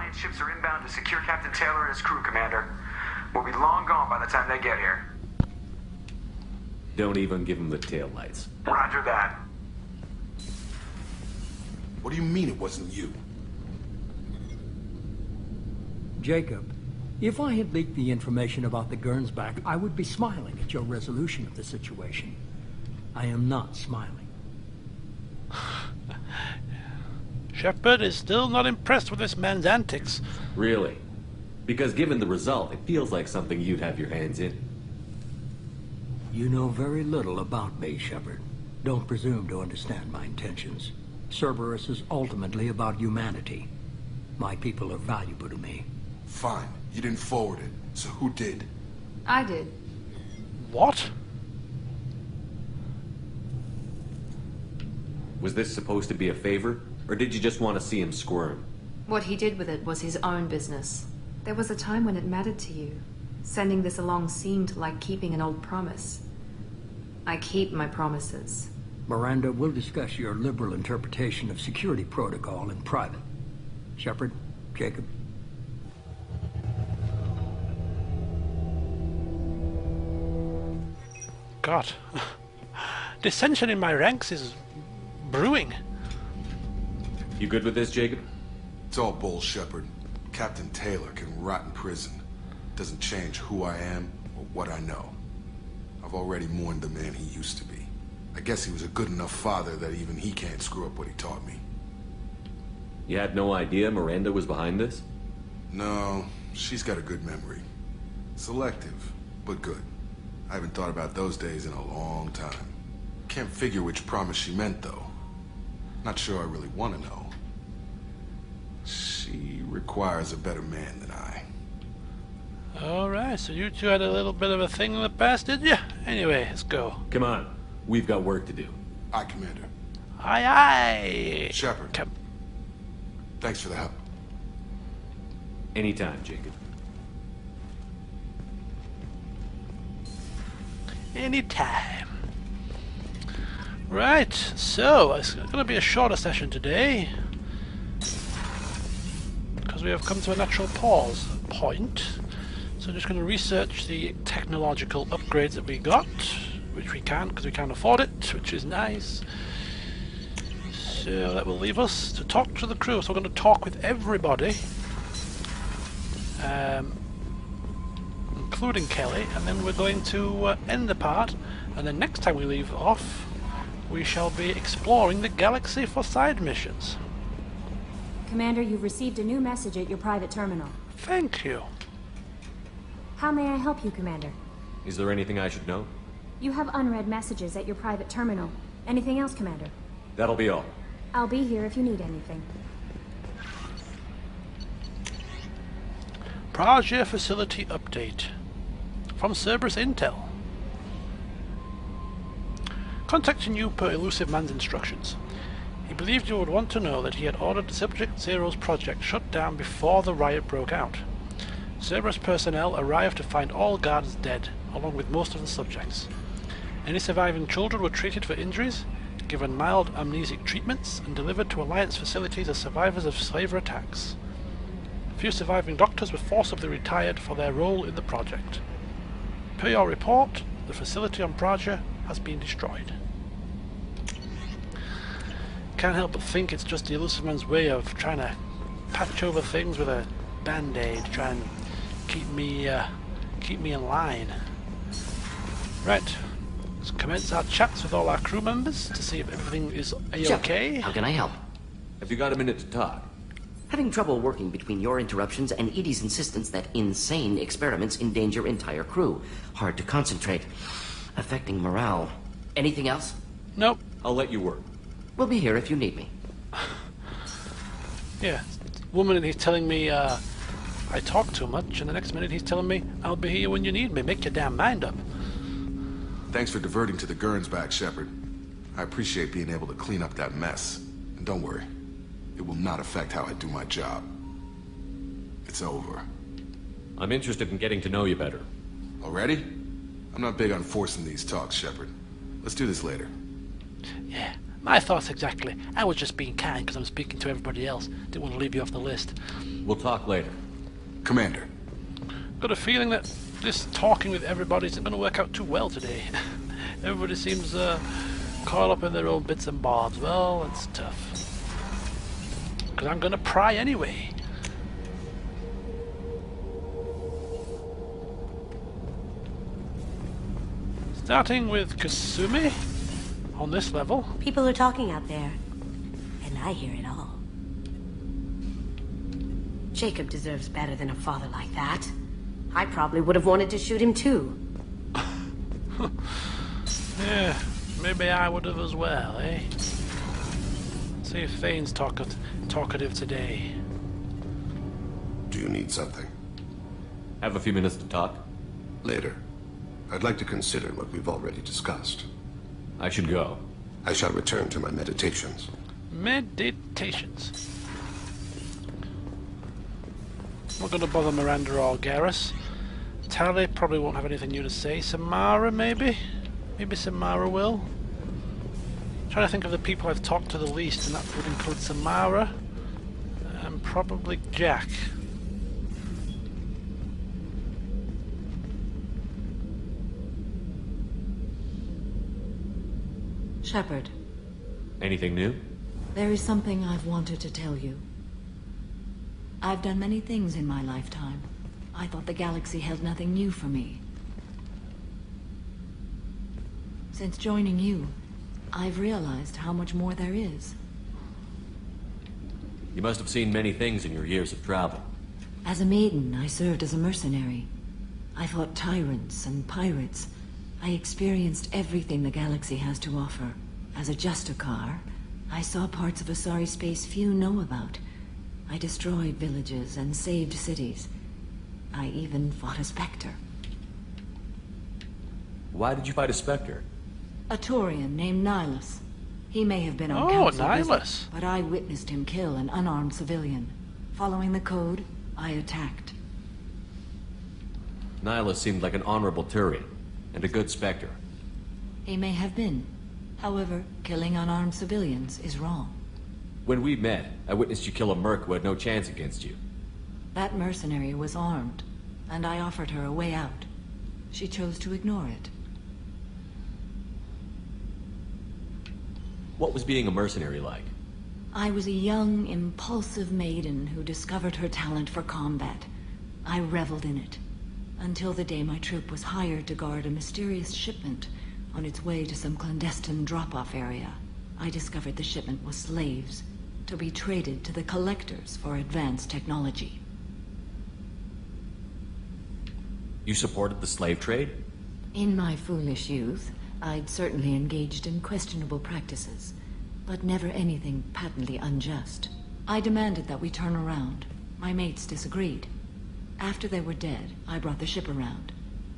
Alliance ships are inbound to secure Captain Taylor and his crew, Commander. We'll be long gone by the time they get here. Don't even give him the taillights. Roger that. What do you mean it wasn't you? Jacob, if I had leaked the information about the Gernsback, I would be smiling at your resolution of the situation. I am not smiling. Shepard is still not impressed with this man's antics. Really? Because given the result, it feels like something you'd have your hands in. You know very little about me, Shepard. Don't presume to understand my intentions. Cerberus is ultimately about humanity. My people are valuable to me. Fine. You didn't forward it. So who did? I did. What? Was this supposed to be a favor? Or did you just want to see him squirm? What he did with it was his own business. There was a time when it mattered to you. Sending this along seemed like keeping an old promise. I keep my promises. Miranda, we'll discuss your liberal interpretation of security protocol in private. Shepard, Jacob. God. Dissension in my ranks is brewing. You good with this, Jacob? It's all bull, Shepard. Captain Taylor can rot in prison. Doesn't change who I am or what I know. I've already mourned the man he used to be. I guess he was a good enough father that even he can't screw up what he taught me. You had no idea Miranda was behind this? No, she's got a good memory. Selective, but good. I haven't thought about those days in a long time. Can't figure which promise she meant, though. Not sure I really want to know. She requires a better man than I. Alright, so you two had a little bit of a thing in the past, did you? Anyway, let's go. Come on. We've got work to do. Aye, Commander. Aye, aye. Shepard. Thanks for the help. Anytime, Jacob. Anytime. Right, so it's going to be a shorter session today because we have come to a natural pause point. So I'm just going to research the technological upgrades that we got, which we can because we can't afford it, which is nice. So that will leave us to talk to the crew. So we're going to talk with everybody, including Kelly, and then we're going to end the part, and then next time we leave off we shall be exploring the galaxy for side missions. Commander, you've received a new message at your private terminal. Thank you. How may I help you, Commander? Is there anything I should know? You have unread messages at your private terminal. Anything else, Commander? That'll be all. I'll be here if you need anything. Praja facility update from Cerberus Intel. Contacting you per Elusive Man's instructions. He believed you would want to know that he had ordered Subject Zero's project shut down before the riot broke out. Cerberus personnel arrived to find all guards dead, along with most of the subjects. Any surviving children were treated for injuries, given mild amnesic treatments, and delivered to Alliance facilities as survivors of slaver attacks. A few surviving doctors were forcibly retired for their role in the project. Per your report, the facility on Praja has been destroyed. Can't help but think it's just the Elusive Man's way of trying to patch over things with a band-aid, try and keep me in line. Right, let's commence our chats with all our crew members to see if everything is a-okay. How can I help? Have you got a minute to talk? Having trouble working between your interruptions and Edie's insistence that insane experiments endanger entire crew. Hard to concentrate. Affecting morale. Anything else? Nope. I'll let you work. We'll be here if you need me. Yeah, woman, and he's telling me I talk too much, and the next minute he's telling me I'll be here when you need me. Make your damn mind up. Thanks for diverting to the Gernsback, Shepard. I appreciate being able to clean up that mess. And don't worry, it will not affect how I do my job. It's over. I'm interested in getting to know you better. Already? I'm not big on forcing these talks, Shepard. Let's do this later. Yeah, My thoughts exactly. I was just being kind because I'm speaking to everybody else. Didn't want to leave you off the list. We'll talk later. Commander, Got a feeling that this talking with everybody isn't going to work out too well today. Everybody seems caught up in their own bits and bobs. Well, it's tough. Because I'm going to pry anyway. Starting with Kasumi on this level. People are talking out there, and I hear it all. Jacob deserves better than a father like that. I probably would have wanted to shoot him too. Yeah, maybe I would have as well, eh? See if Thane's talkative today. Do you need something? Have a few minutes to talk? Later. I'd like to consider what we've already discussed. I should go. I shall return to my meditations. Meditations. Not going to bother Miranda or Garrus. Tally probably won't have anything new to say. Samara, maybe? Maybe Samara will. Trying to think of the people I've talked to the least, and that would include Samara and probably Jack. Shepard, Anything new? there is something I've wanted to tell you. I've done many things in my lifetime. I thought the galaxy held nothing new for me. Since joining you, I've realized how much more there is. You must have seen many things in your years of travel. As a maiden, I served as a mercenary. I fought tyrants and pirates. I experienced everything the galaxy has to offer. As a Justicar, I saw parts of Asari space few know about. I destroyed villages and saved cities. I even fought a Spectre. Why did you fight a Spectre? A Turian named Nihilus. He may have been on Oh, council Nihilus. visit, but I witnessed him kill an unarmed civilian. Following the code, I attacked. Nihilus seemed like an honorable Turian, and a good Spectre. He may have been. However, killing unarmed civilians is wrong. When we met, I witnessed you kill a merc who had no chance against you. That mercenary was armed, and I offered her a way out. She chose to ignore it. What was being a mercenary like? I was a young, impulsive maiden who discovered her talent for combat. I reveled in it, until the day my troop was hired to guard a mysterious shipment on its way to some clandestine drop-off area. I discovered the shipment was slaves, to be traded to the Collectors for advanced technology. You supported the slave trade? In my foolish youth, I'd certainly engaged in questionable practices, but never anything patently unjust. I demanded that we turn around. My mates disagreed. After they were dead, I brought the ship around.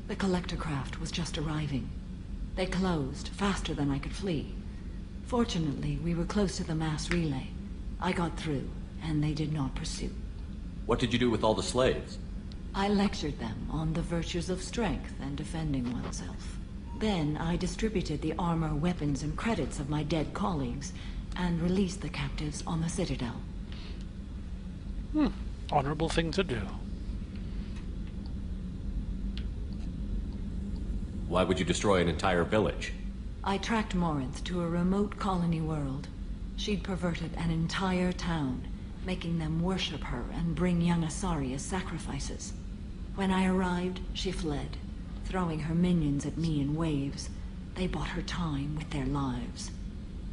The Collector craft was just arriving. They closed faster than I could flee. Fortunately, we were close to the mass relay. I got through, and they did not pursue. What did you do with all the slaves? I lectured them on the virtues of strength and defending oneself. Then I distributed the armor, weapons, and credits of my dead colleagues, and released the captives on the Citadel. Honorable thing to do. Why would you destroy an entire village? I tracked Morinth to a remote colony world. She'd perverted an entire town, making them worship her and bring young Asari as sacrifices. When I arrived, she fled, throwing her minions at me in waves. They bought her time with their lives.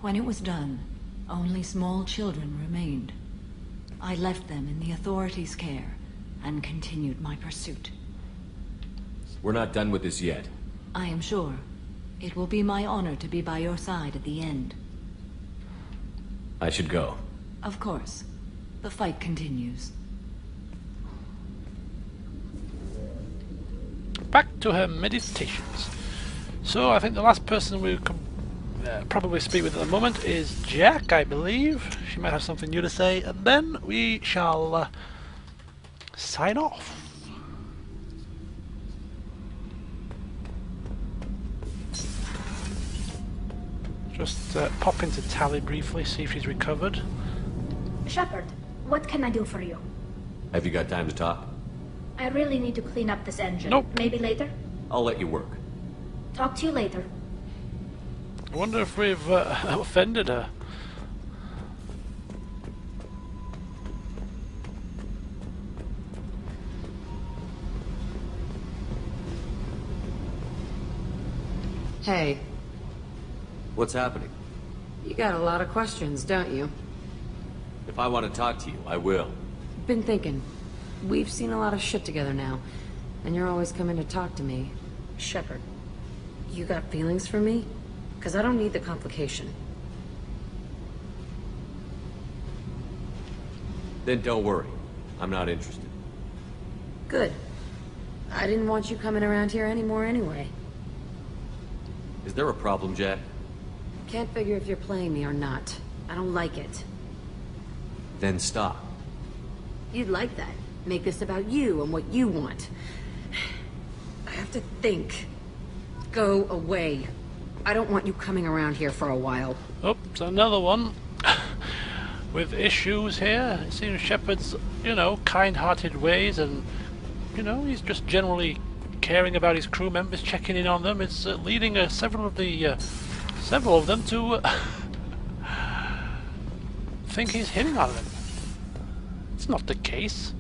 When it was done, only small children remained. I left them in the authorities' care and continued my pursuit. We're not done with this yet. I am sure. It will be my honor to be by your side at the end. I should go. Of course. The fight continues. Back to her meditations. So I think the last person we could probably speak with at the moment is Jack, I believe. She might have something new to say, and then we shall sign off. Just pop into Tally briefly, see if she's recovered. Shepard, what can I do for you? Have you got time to talk? I really need to clean up this engine. Nope. Maybe later? I'll let you work. Talk to you later. I wonder if we've offended her. Hey, What's happening? you got a lot of questions, don't you? If I want to talk to you, I will. Been thinking. We've seen a lot of shit together now, and you're always coming to talk to me. Shepard, you got feelings for me? Because I don't need the complication. Then don't worry. I'm not interested. Good. I didn't want you coming around here anymore anyway. Is there a problem, Jack? Can't figure if you're playing me or not. I don't like it. Then stop. You'd like that. Make this about you and what you want. I have to think. Go away. I don't want you coming around here for a while. Oops, another one. With issues here. It seems Shepard's, kind-hearted ways and, he's just generally caring about his crew members, checking in on them. It's leading several of them to think he's hitting on them. It's not the case.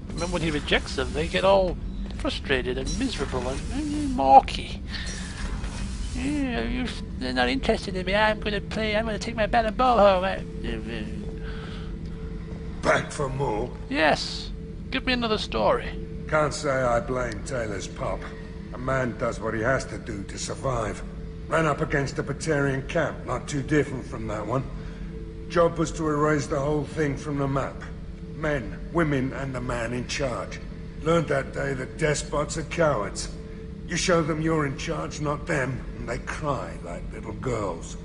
Remember when he rejects them, they get all frustrated and miserable and mawky. Yeah, they're not interested in me. I'm going to take my bat and ball home. Back for more? Yes. Give me another story. Can't say I blame Taylor's pop. A man does what he has to do to survive. Ran up against a Batarian camp, not too different from that one. Job was to erase the whole thing from the map. Men, women, and the man in charge. Learned that day that despots are cowards. You show them you're in charge, not them, and they cry like little girls.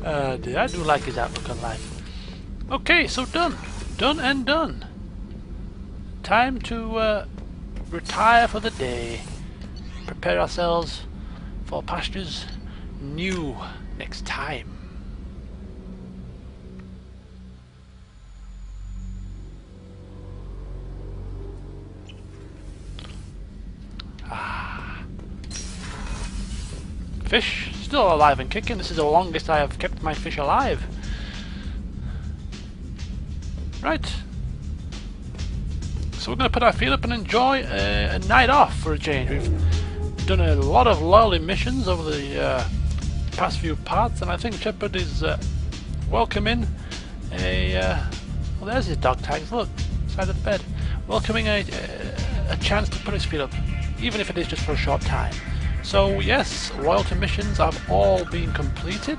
Dear, I do like his outlook on life. Okay, so done. Done and done. Time to retire for the day. Prepare ourselves for pastures new next time. Fish still alive and kicking. This is the longest I have kept my fish alive. Right. So we're going to put our feet up and enjoy a night off for a change. We've done a lot of lolly missions over the past few parts, and I think Shepard is welcoming well, there's his dog tags. Look, side of the bed. Welcoming a chance to put his feet up, even if it is just for a short time. So yes, loyalty missions have all been completed,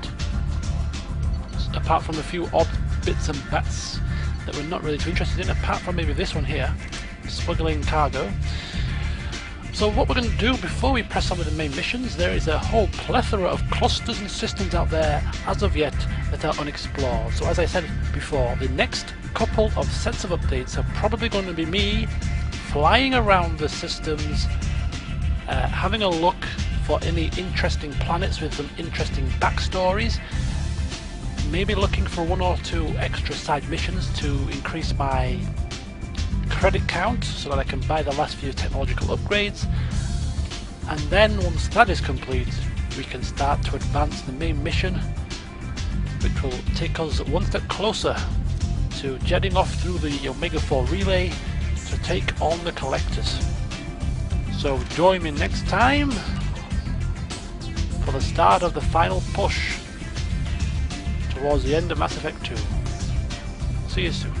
apart from a few odd bits and bats that we're not really too interested in, apart from maybe this one here, smuggling cargo. So what we're going to do before we press on with the main missions, there is a whole plethora of clusters and systems out there as of yet that are unexplored. So as I said before, the next couple of sets of updates are probably going to be me flying around the systems, having a look for any interesting planets with some interesting backstories, maybe looking for one or two extra side missions to increase my credit count so that I can buy the last few technological upgrades, and then once that is complete we can start to advance the main mission, which will take us one step closer to jetting off through the Omega 4 relay to take on the Collectors. So join me next time for the start of the final push towards the end of Mass Effect 2. See you soon.